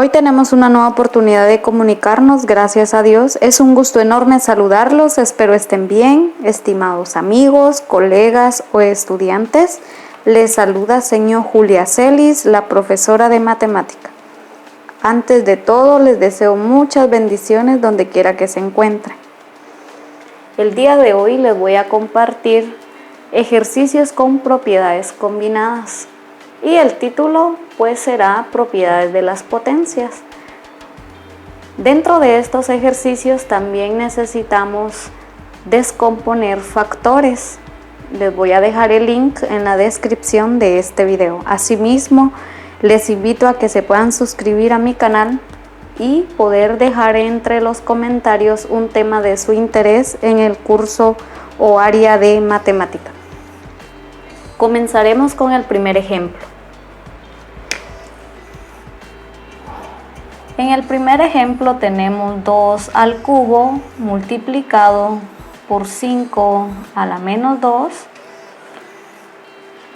Hoy tenemos una nueva oportunidad de comunicarnos, gracias a Dios. Es un gusto enorme saludarlos, espero estén bien, estimados amigos, colegas o estudiantes. Les saluda señor Julia Celis, la profesora de matemática. Antes de todo, les deseo muchas bendiciones donde quiera que se encuentren. El día de hoy les voy a compartir ejercicios con propiedades combinadas. Y el título pues será propiedades de las potencias. Dentro de estos ejercicios también necesitamos descomponer factores. Les voy a dejar el link en la descripción de este video. Asimismo, les invito a que se puedan suscribir a mi canal y poder dejar entre los comentarios un tema de su interés en el curso o área de matemática. Comenzaremos con el primer ejemplo. En el primer ejemplo tenemos 2 al cubo multiplicado por 5 a la menos 2.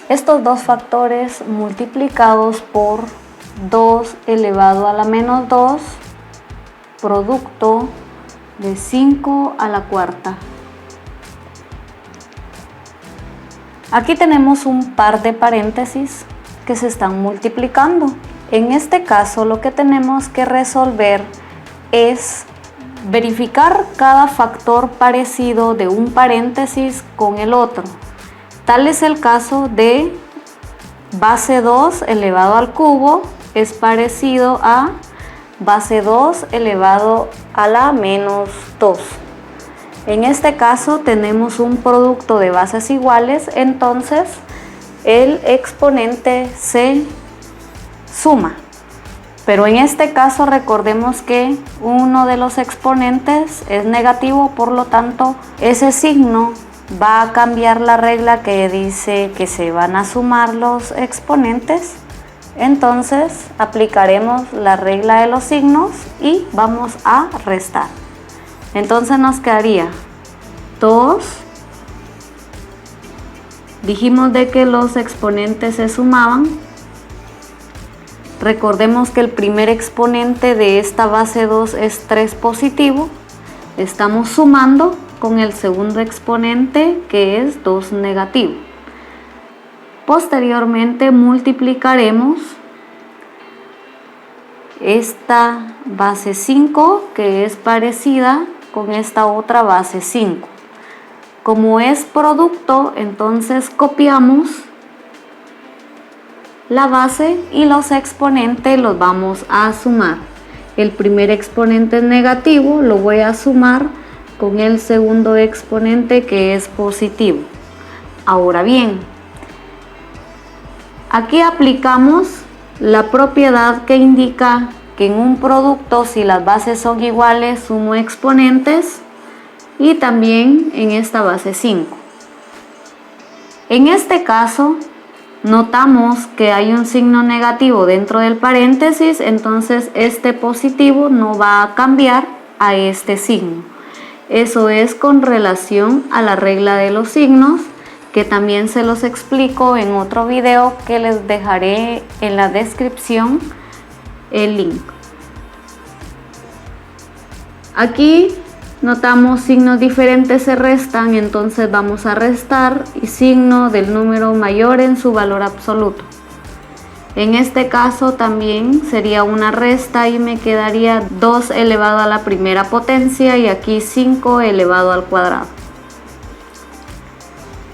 Estos dos factores multiplicados por 2 elevado a la menos 2, producto de 5 a la cuarta. Aquí tenemos un par de paréntesis que se están multiplicando. En este caso lo que tenemos que resolver es verificar cada factor parecido de un paréntesis con el otro. Tal es el caso de base 2 elevado al cubo es parecido a base 2 elevado a la menos 2. En este caso tenemos un producto de bases iguales, entonces el exponente se suma. Pero en este caso recordemos que uno de los exponentes es negativo, por lo tanto ese signo va a cambiar la regla que dice que se van a sumar los exponentes. Entonces aplicaremos la regla de los signos y vamos a restar. Entonces nos quedaría 2. Dijimos de que los exponentes se sumaban. Recordemos que el primer exponente de esta base 2 es 3 positivo. Estamos sumando con el segundo exponente que es 2 negativo. Posteriormente multiplicaremos esta base 5 que es parecida con esta otra base 5. Como es producto, entonces copiamos la base y los exponentes los vamos a sumar. El primer exponente es negativo, lo voy a sumar con el segundo exponente que es positivo. Ahora bien, aquí aplicamos la propiedad que indica que en un producto, si las bases son iguales, sumo exponentes, y también en esta base 5. En este caso notamos que hay un signo negativo dentro del paréntesis, entonces este positivo no va a cambiar a este signo. Eso es con relación a la regla de los signos, que también se los explico en otro video que les dejaré en la descripción el link. Aquí notamos signos diferentes se restan, entonces vamos a restar y signo del número mayor en su valor absoluto. En este caso también sería una resta y me quedaría 2 elevado a la primera potencia y aquí 5 elevado al cuadrado.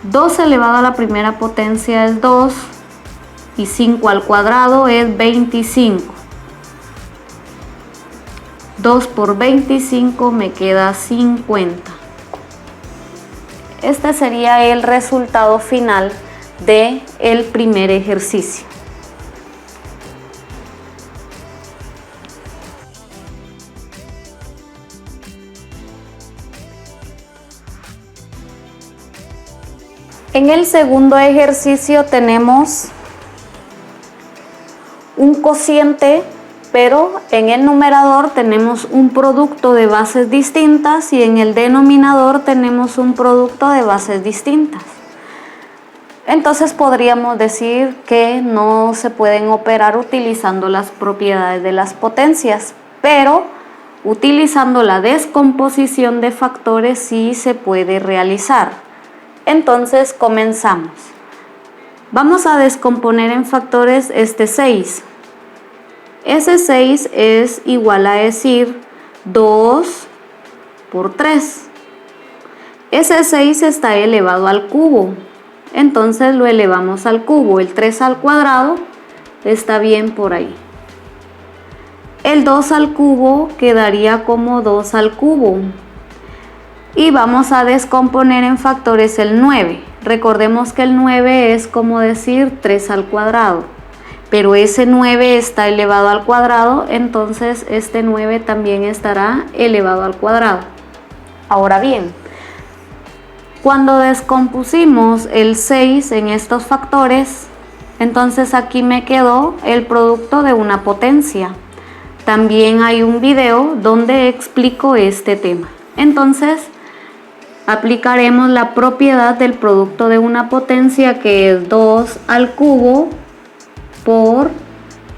2 elevado a la primera potencia es 2 y 5 al cuadrado es 25. 2 por 25 me queda 50. Este sería el resultado final del primer ejercicio. En el segundo ejercicio tenemos un cociente, pero en el numerador tenemos un producto de bases distintas y en el denominador tenemos un producto de bases distintas. Entonces podríamos decir que no se pueden operar utilizando las propiedades de las potencias, pero utilizando la descomposición de factores sí se puede realizar. Entonces comenzamos. Vamos a descomponer en factores este 6. Ese 6 es igual a decir 2 por 3. Ese 6 está elevado al cubo. Entonces lo elevamos al cubo. El 3 al cuadrado está bien por ahí. El 2 al cubo quedaría como 2 al cubo. Y vamos a descomponer en factores el 9. Recordemos que el 9 es como decir 3 al cuadrado. Pero ese 9 está elevado al cuadrado, entonces este 9 también estará elevado al cuadrado. Ahora bien, cuando descompusimos el 6 en estos factores, entonces aquí me quedó el producto de una potencia. También hay un video donde explico este tema. Entonces, aplicaremos la propiedad del producto de una potencia, que es 2 al cubo por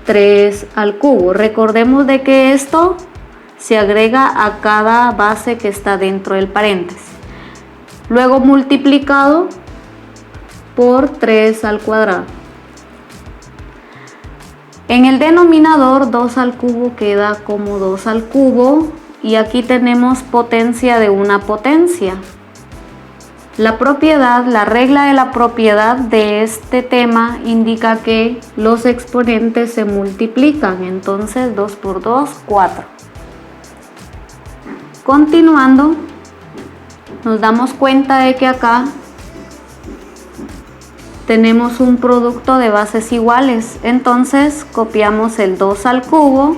3 al cubo. Recordemos de que esto se agrega a cada base que está dentro del paréntesis. Luego multiplicado por 3 al cuadrado. En el denominador 2 al cubo queda como 2 al cubo y aquí tenemos potencia de una potencia. La propiedad, la regla de la propiedad de este tema indica que los exponentes se multiplican, entonces 2 por 2, 4. Continuando, nos damos cuenta de que acá tenemos un producto de bases iguales, entonces copiamos el 2 al cubo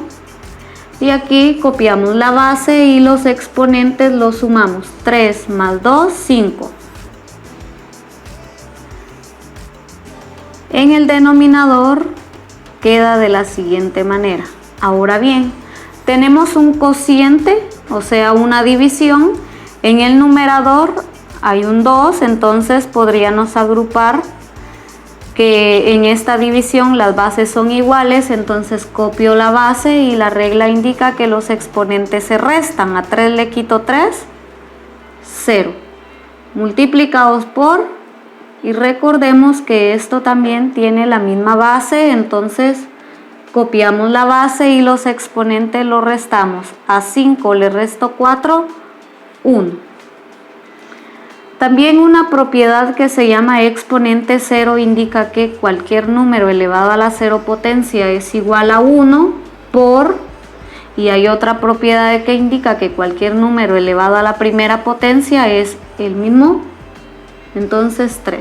y aquí copiamos la base y los exponentes los sumamos. 3 más 2, 5. En el denominador queda de la siguiente manera. Ahora bien, tenemos un cociente, o sea una división. En el numerador hay un 2, entonces podríamos agrupar que en esta división las bases son iguales, entonces copio la base y la regla indica que los exponentes se restan. A 3 le quito 3, 0. Multiplicados por, y recordemos que esto también tiene la misma base, entonces copiamos la base y los exponentes los restamos. A 5 le resto 4, 1. También una propiedad que se llama exponente cero indica que cualquier número elevado a la cero potencia es igual a 1 por, y hay otra propiedad que indica que cualquier número elevado a la primera potencia es el mismo, entonces 3.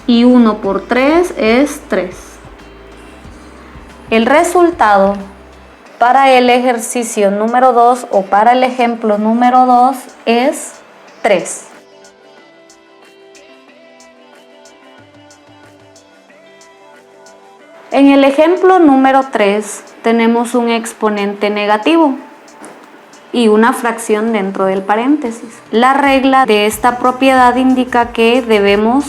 Y 1 por 3 es 3. El resultado para el ejercicio número 2 o para el ejemplo número 2 es 3. En el ejemplo número 3 tenemos un exponente negativo y una fracción dentro del paréntesis. La regla de esta propiedad indica que debemos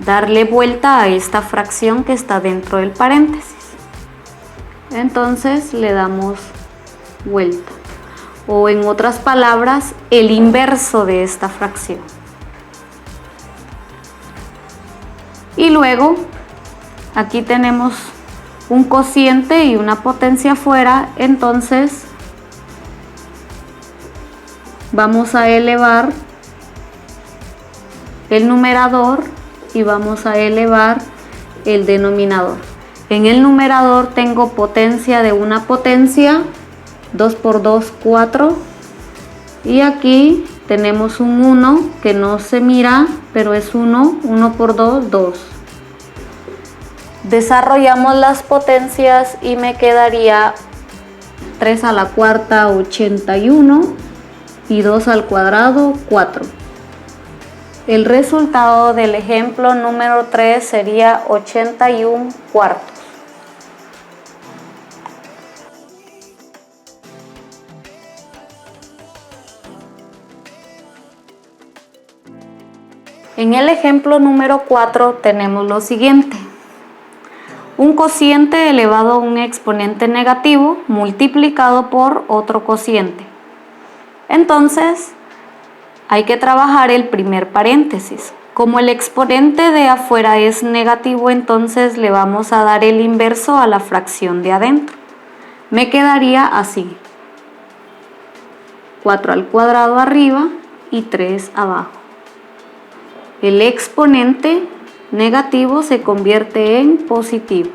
darle vuelta a esta fracción que está dentro del paréntesis. Entonces le damos vuelta, o en otras palabras, el inverso de esta fracción. Y luego aquí tenemos un cociente y una potencia afuera, entonces vamos a elevar el numerador y vamos a elevar el denominador. En el numerador tengo potencia de una potencia, 2 por 2, 4, y aquí tenemos un 1 que no se mira, pero es 1, 1 por 2, 2. Desarrollamos las potencias y me quedaría 3 a la cuarta, 81, y 2 al cuadrado, 4. El resultado del ejemplo número 3 sería 81 cuartos. En el ejemplo número 4 tenemos lo siguiente. Un cociente elevado a un exponente negativo multiplicado por otro cociente. Entonces, hay que trabajar el primer paréntesis. Como el exponente de afuera es negativo, entonces le vamos a dar el inverso a la fracción de adentro. Me quedaría así. 4 al cuadrado arriba y 3 abajo. El exponente negativo se convierte en positivo.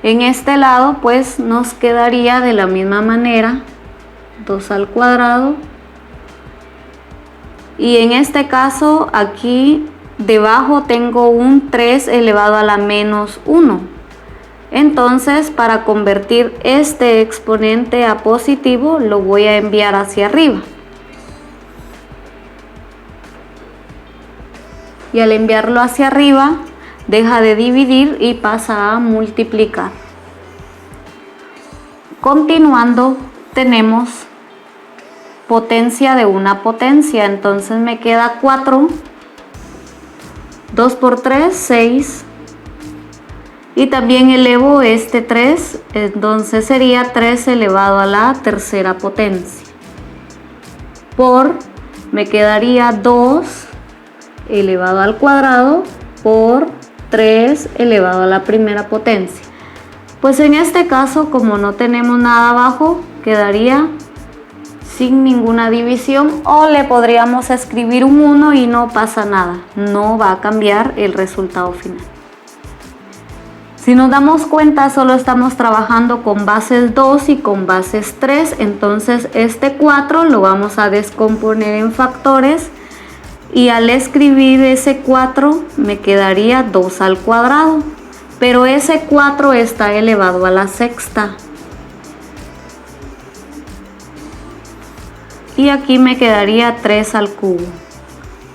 En este lado pues nos quedaría de la misma manera 2 al cuadrado, y en este caso aquí debajo tengo un 3 elevado a la menos 1. Entonces, para convertir este exponente a positivo lo voy a enviar hacia arriba. Y al enviarlo hacia arriba deja de dividir y pasa a multiplicar. Continuando, tenemos potencia de una potencia, entonces me queda 4, 2 por 3, 6, y también elevo este 3, entonces sería 3 elevado a la tercera potencia, por, me quedaría 2 elevado al cuadrado por 3 elevado a la primera potencia. Pues en este caso, como no tenemos nada abajo, quedaría sin ninguna división, o le podríamos escribir un 1 y no pasa nada, no va a cambiar el resultado final. Si nos damos cuenta, solo estamos trabajando con bases 2 y con bases 3, entonces este 4 lo vamos a descomponer en factores, y al escribir ese 4 me quedaría 2 al cuadrado, pero ese 4 está elevado a la sexta. Y aquí me quedaría 3 al cubo,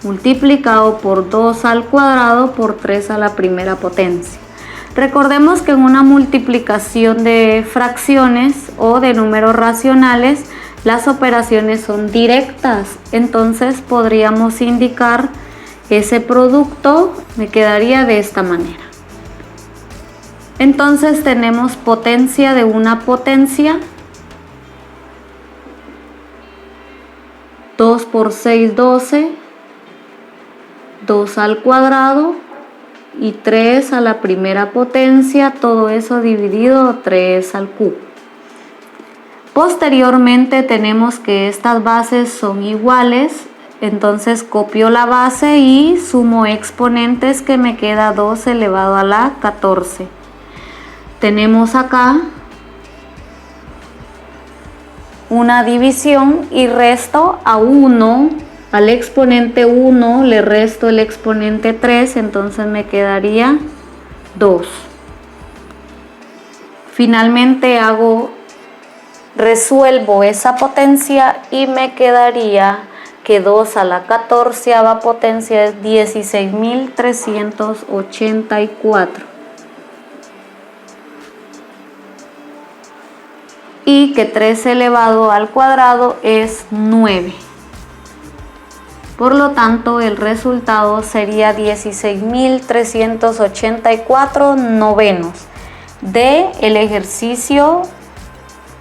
multiplicado por 2 al cuadrado por 3 a la primera potencia. Recordemos que en una multiplicación de fracciones o de números racionales, las operaciones son directas, entonces podríamos indicar ese producto, me quedaría de esta manera. Entonces tenemos potencia de una potencia, 2 por 6, 12, 2 al cuadrado y 3 a la primera potencia, todo eso dividido 3 al cubo. Posteriormente tenemos que estas bases son iguales, entonces copio la base y sumo exponentes, que me queda 2 elevado a la 14. Tenemos acá una división y resto a 1, al exponente 1 le resto el exponente 3, entonces me quedaría 2. Finalmente resuelvo esa potencia y me quedaría que 2 a la 14ª potencia es 16.384. Y que 3 elevado al cuadrado es 9. Por lo tanto, el resultado sería 16.384 novenos del ejercicio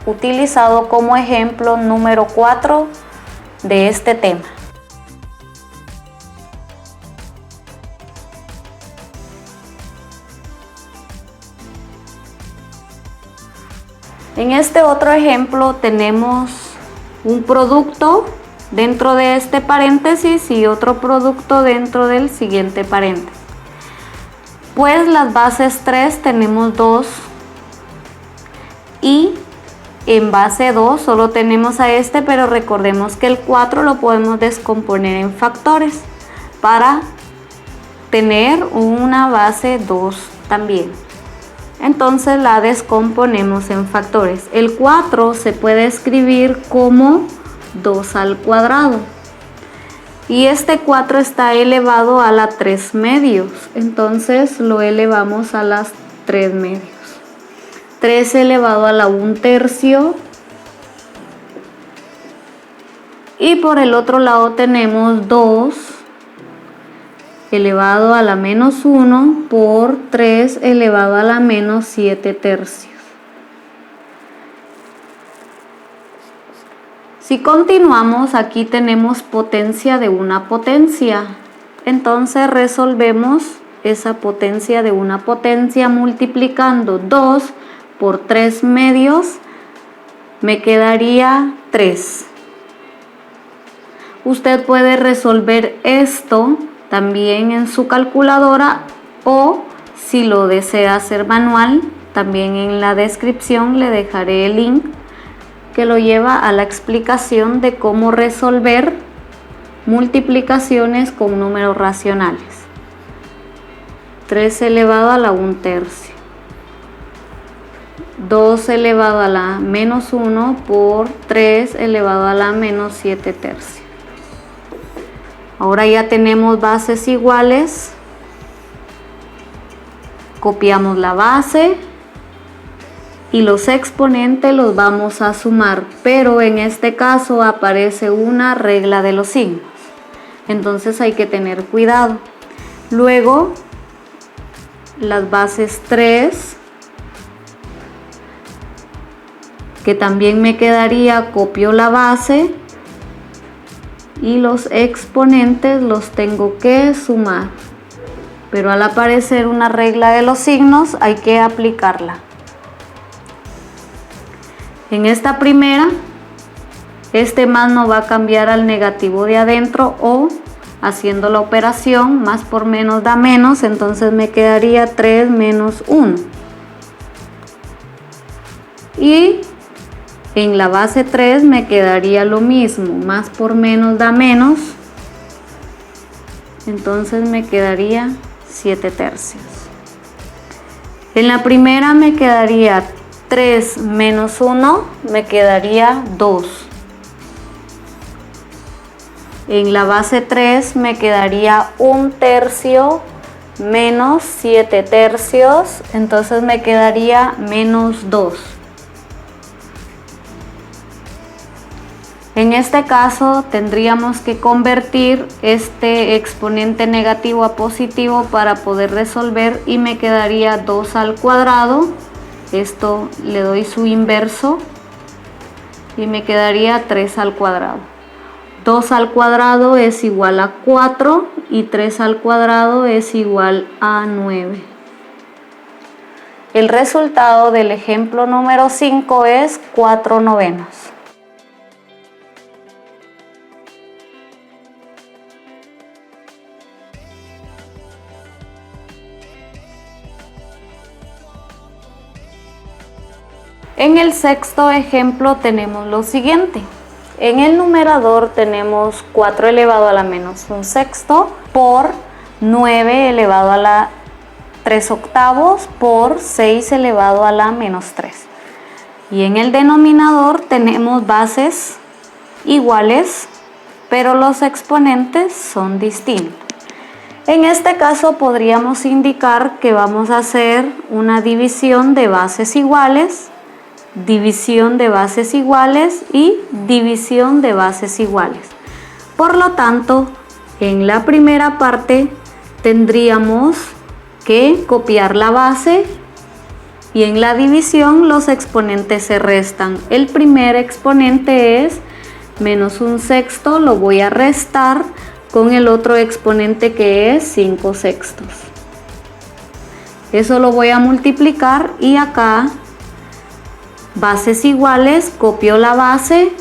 utilizado como ejemplo número 4 de este tema. En este otro ejemplo tenemos un producto dentro de este paréntesis y otro producto dentro del siguiente paréntesis. Pues las bases 3 tenemos 2 y en base 2 solo tenemos a este, pero recordemos que el 4 lo podemos descomponer en factores para tener una base 2 también. Entonces la descomponemos en factores. El 4 se puede escribir como 2 al cuadrado. Y este 4 está elevado a la 3 medios. Entonces lo elevamos a las 3 medios. 3 elevado a la 1/3. Y por el otro lado tenemos 2 elevado a la menos 1 por 3 elevado a la menos 7 tercios. Si continuamos, aquí tenemos potencia de una potencia. Entonces resolvemos esa potencia de una potencia multiplicando 2 por 3 medios. Me quedaría 3. Usted puede resolver esto también en su calculadora o si lo desea hacer manual, también en la descripción le dejaré el link que lo lleva a la explicación de cómo resolver multiplicaciones con números racionales. 3 elevado a la 1 tercio. 2 elevado a la menos 1 por 3 elevado a la menos 7 tercios. Ahora ya tenemos bases iguales. Copiamos la base y los exponentes los vamos a sumar, pero en este caso aparece una regla de los signos. Entonces hay que tener cuidado. Luego, las bases 3, que también me quedaría, copio la base y los exponentes los tengo que sumar. Pero al aparecer una regla de los signos hay que aplicarla. En esta primera, este más no va a cambiar al negativo de adentro o haciendo la operación más por menos da menos, entonces me quedaría 3 menos 1. Y en la base 3 me quedaría lo mismo, más por menos da menos, entonces me quedaría 7 tercios. En la primera me quedaría 3 menos 1, me quedaría 2. En la base 3 me quedaría 1 tercio menos 7 tercios, entonces me quedaría menos 2. En este caso tendríamos que convertir este exponente negativo a positivo para poder resolver y me quedaría 2 al cuadrado. Esto le doy su inverso y me quedaría 3 al cuadrado. 2 al cuadrado es igual a 4 y 3 al cuadrado es igual a 9. El resultado del ejemplo número 5 es 4/9. En el sexto ejemplo tenemos lo siguiente. En el numerador tenemos 4 elevado a la menos 1 sexto por 9 elevado a la 3 octavos por 6 elevado a la menos 3. Y en el denominador tenemos bases iguales, pero los exponentes son distintos. En este caso podríamos indicar que vamos a hacer una división de bases iguales, división de bases iguales y división de bases iguales. Por lo tanto, en la primera parte tendríamos que copiar la base y en la división los exponentes se restan. El primer exponente es menos 1 sexto, lo voy a restar con el otro exponente que es 5 sextos. Eso lo voy a multiplicar y acá bases iguales, copio la base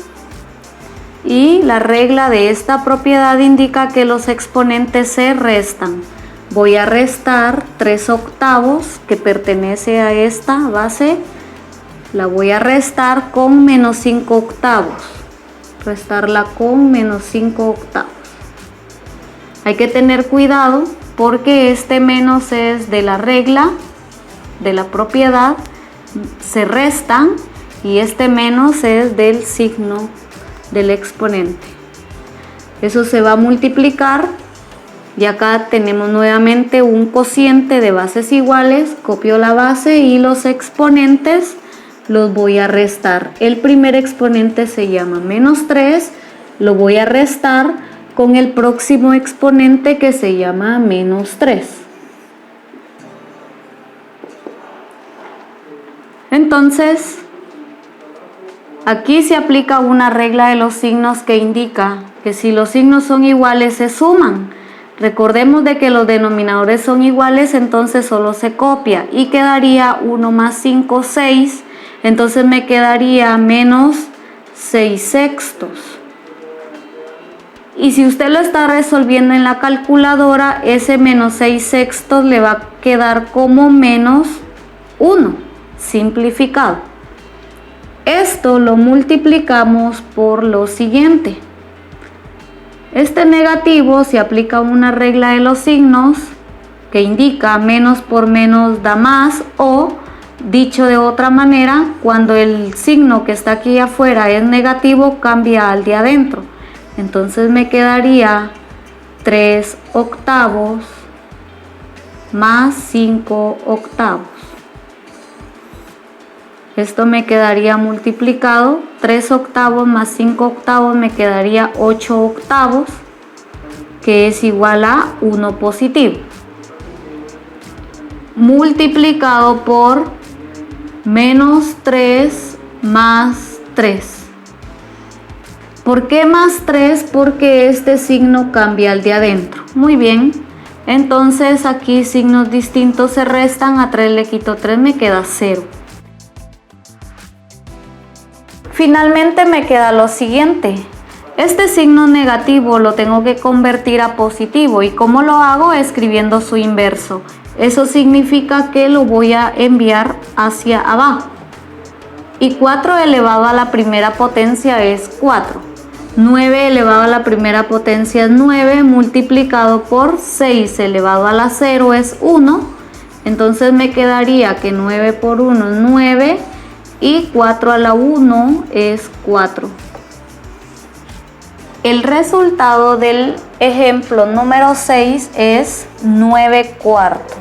y la regla de esta propiedad indica que los exponentes se restan. Voy a restar 3 octavos que pertenece a esta base, la voy a restar con menos 5 octavos, restarla con menos 5 octavos. Hay que tener cuidado porque este menos es de la regla, de la propiedad, se restan y este menos es del signo del exponente. Eso se va a multiplicar y acá tenemos nuevamente un cociente de bases iguales, copio la base y los exponentes los voy a restar. El primer exponente se llama menos 3 lo voy a restar con el próximo exponente que se llama menos 3. Entonces, aquí se aplica una regla de los signos que indica que si los signos son iguales se suman. Recordemos de que los denominadores son iguales, entonces solo se copia y quedaría 1 más 5, 6. Entonces me quedaría menos 6 sextos. Y si usted lo está resolviendo en la calculadora, ese menos 6 sextos le va a quedar como menos 1, simplificado. Esto lo multiplicamos por lo siguiente. Este negativo se aplica una regla de los signos que indica menos por menos da más, o dicho de otra manera, cuando el signo que está aquí afuera es negativo, cambia al de adentro. Entonces me quedaría 3 octavos más 5 octavos. Esto me quedaría multiplicado, 3 octavos más 5 octavos me quedaría 8 octavos, que es igual a 1 positivo. Multiplicado por menos 3 más 3. ¿Por qué más 3? Porque este signo cambia al de adentro. Muy bien, entonces aquí signos distintos se restan, a 3 le quito 3, me queda 0. Finalmente me queda lo siguiente. Este signo negativo lo tengo que convertir a positivo. ¿Y cómo lo hago? Escribiendo su inverso. Eso significa que lo voy a enviar hacia abajo. Y 4 elevado a la primera potencia es 4. 9 elevado a la primera potencia es 9, multiplicado por 6 elevado a la 0 es 1. Entonces me quedaría que 9 por 1 es 9. Y 4 a la 1 es 4. El resultado del ejemplo número 6 es 9 cuartos.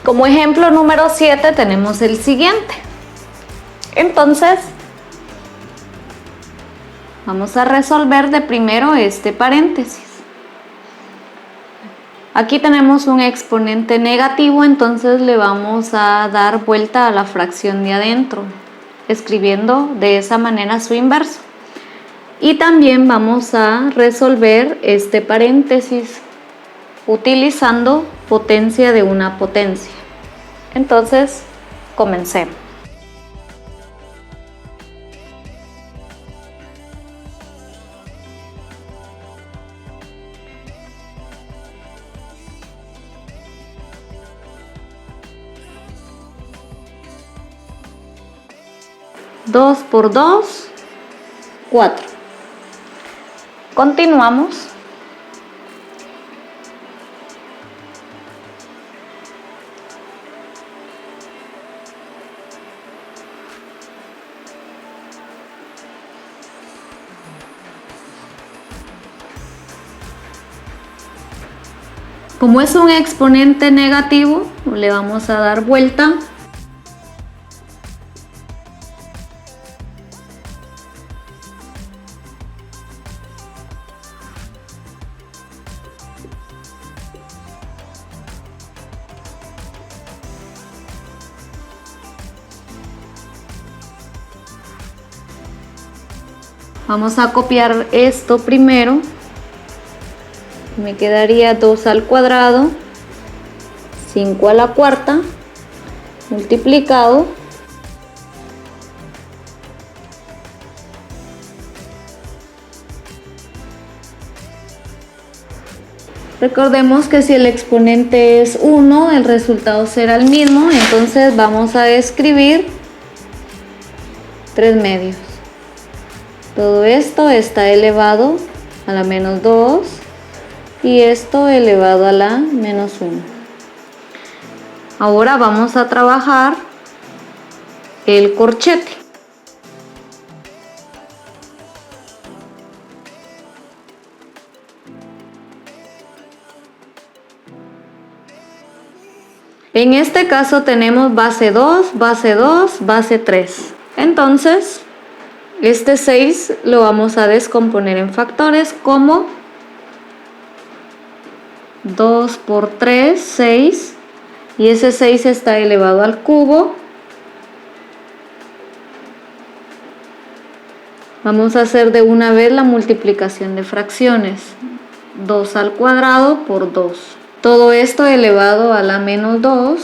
Como ejemplo número 7 tenemos el siguiente. Entonces, vamos a resolver de primero este paréntesis. Aquí tenemos un exponente negativo, entonces le vamos a dar vuelta a la fracción de adentro, escribiendo de esa manera su inverso. Y también vamos a resolver este paréntesis utilizando potencia de una potencia. Entonces, comencemos. Dos por 2, 4. Continuamos. Como es un exponente negativo, le vamos a dar vuelta. Vamos a copiar esto primero. Me quedaría 2 al cuadrado, 5 a la cuarta, multiplicado recordemos que si el exponente es 1, el resultado será el mismo, entonces vamos a escribir 3 medios. Todo esto está elevado a la menos 2 y esto elevado a la menos 1. Ahora vamos a trabajar el corchete. En este caso tenemos base 2, base 2, base 3. Entonces, este 6 lo vamos a descomponer en factores como 2 por 3, 6. Y ese 6 está elevado al cubo. Vamos a hacer de una vez la multiplicación de fracciones. 2 al cuadrado por 2. Todo esto elevado a la menos 2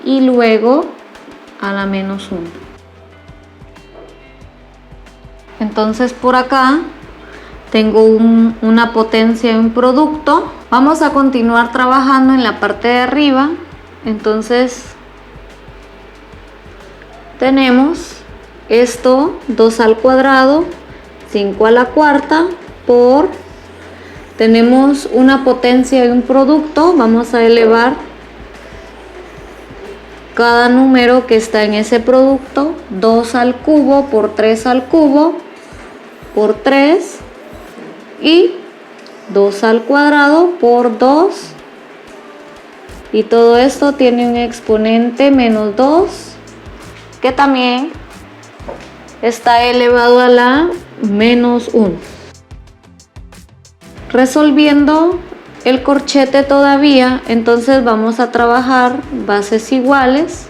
y luego a la menos 1. Entonces por acá tengo una potencia y un producto. Vamos a continuar trabajando en la parte de arriba. Entonces tenemos esto 2 al cuadrado, 5 a la cuarta por, tenemos una potencia y un producto. Vamos a elevar cada número que está en ese producto, 2 al cubo por 3 al cubo por 3 y 2 al cuadrado por 2, y todo esto tiene un exponente menos 2 que también está elevado a la menos 1. Resolviendo el corchete todavía, entonces vamos a trabajar bases iguales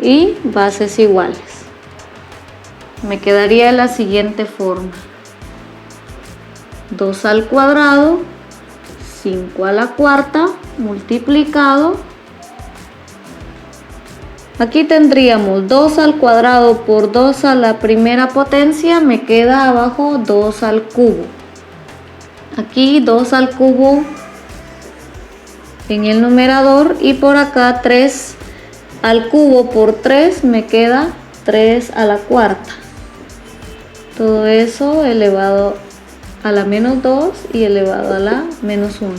y bases iguales. Me quedaría de la siguiente forma: 2 al cuadrado, 5 a la cuarta, multiplicado. Aquí tendríamos 2 al cuadrado por 2 a la primera potencia, me queda abajo 2 al cubo. Aquí 2 al cubo en el numerador y por acá 3 al cubo por 3, me queda 3 a la cuarta. Todo eso elevado a la menos 2 y elevado a la menos 1.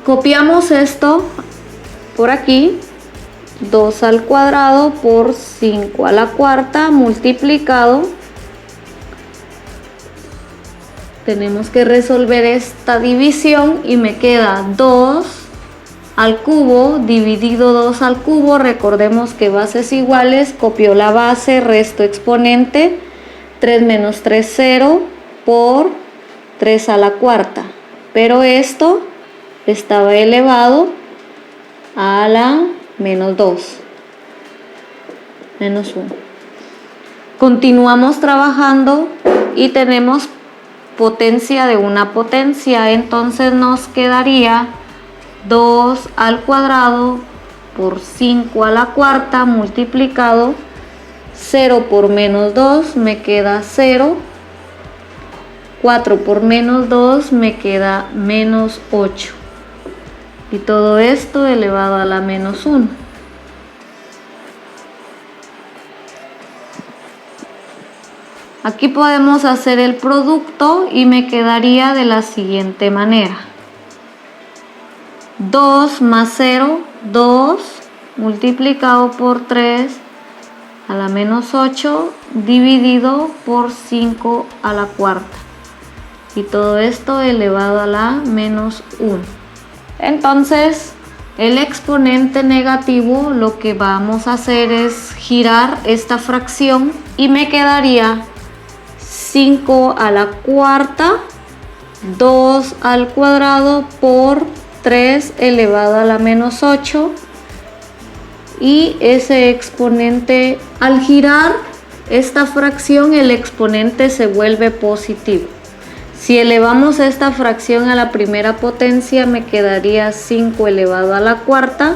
Copiamos esto por aquí, 2 al cuadrado por 5 a la cuarta multiplicado. Tenemos que resolver esta división y me queda 2 al cubo dividido 2 al cubo. Recordemos que bases iguales, copio la base, resto exponente, 3 menos 3, 0 por 3 a la cuarta. Pero esto estaba elevado a la menos 2, menos 1. Continuamos trabajando y tenemos potencia de una potencia, entonces nos quedaría 2 al cuadrado por 5 a la cuarta multiplicado, 0 por menos 2 me queda 0, 4 por menos 2 me queda menos 8, y todo esto elevado a la menos 1. Aquí podemos hacer el producto y me quedaría de la siguiente manera: 2 más 0, 2 multiplicado por 3 a la menos 8 dividido por 5 a la cuarta, y todo esto elevado a la menos 1. Entonces el exponente negativo, lo que vamos a hacer es girar esta fracción y me quedaría 5 a la cuarta, 2 al cuadrado por 3 elevado a la menos 8, y ese exponente, al girar esta fracción, el exponente se vuelve positivo. Si elevamos esta fracción a la primera potencia, me quedaría 5 elevado a la cuarta,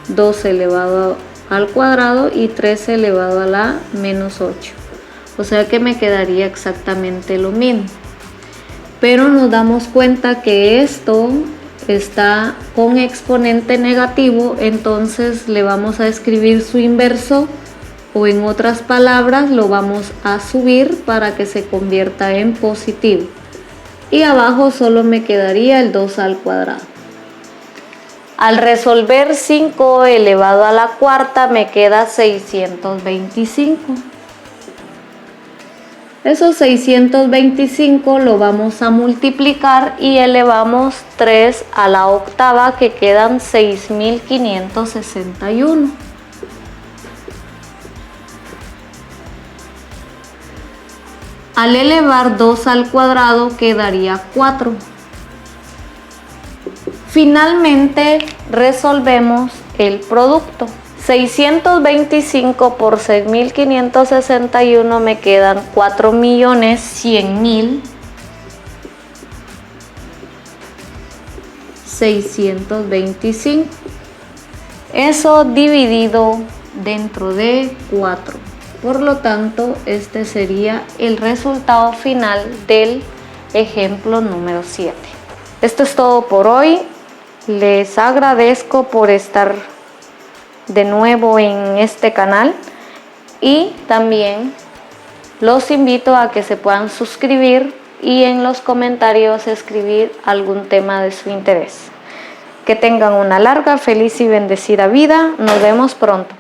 2 elevado al cuadrado y 3 elevado a la menos 8. O sea que me quedaría exactamente lo mismo. Pero nos damos cuenta que esto está con exponente negativo, entonces le vamos a escribir su inverso, o en otras palabras lo vamos a subir para que se convierta en positivo. Y abajo solo me quedaría el 2 al cuadrado. Al resolver 5 elevado a la cuarta me queda 625. Esos 625 lo vamos a multiplicar y elevamos 3 a la octava, que quedan 6561. Al elevar 2 al cuadrado quedaría 4. Finalmente resolvemos el producto. 625 por 6561 me quedan 4.100.000. 625. Eso dividido dentro de 4. Por lo tanto, este sería el resultado final del ejemplo número 7. Esto es todo por hoy. Les agradezco por estar de nuevo en este canal y también los invito a que se puedan suscribir y en los comentarios escribir algún tema de su interés. Que tengan una larga, feliz y bendecida vida. Nos vemos pronto.